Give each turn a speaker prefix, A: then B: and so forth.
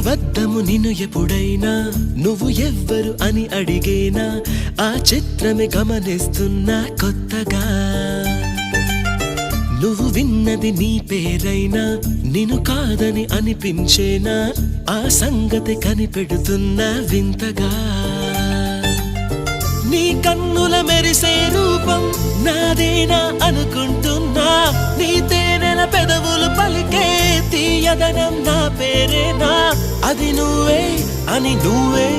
A: వద్దము నిన్ను ఎప్పుడైనా నువ్వు ఎవ్వరు అని అడిగేనా ఆ చిత్రమే గమనిస్తున్నా కొత్తగా నువ్వు విన్నది నీ పేరైనా నిన్ను కాదని అనిపించేనా ఆ సంగతి కనిపెడుతున్నా వింతగా నీ కన్నుల మెరిసే రూపం నాదేనా అనుకుంటున్నా నీ తేనెల పెదవులు పలికే తీయదనం నా పేరేనా అది నువ్వే అని నువ్వే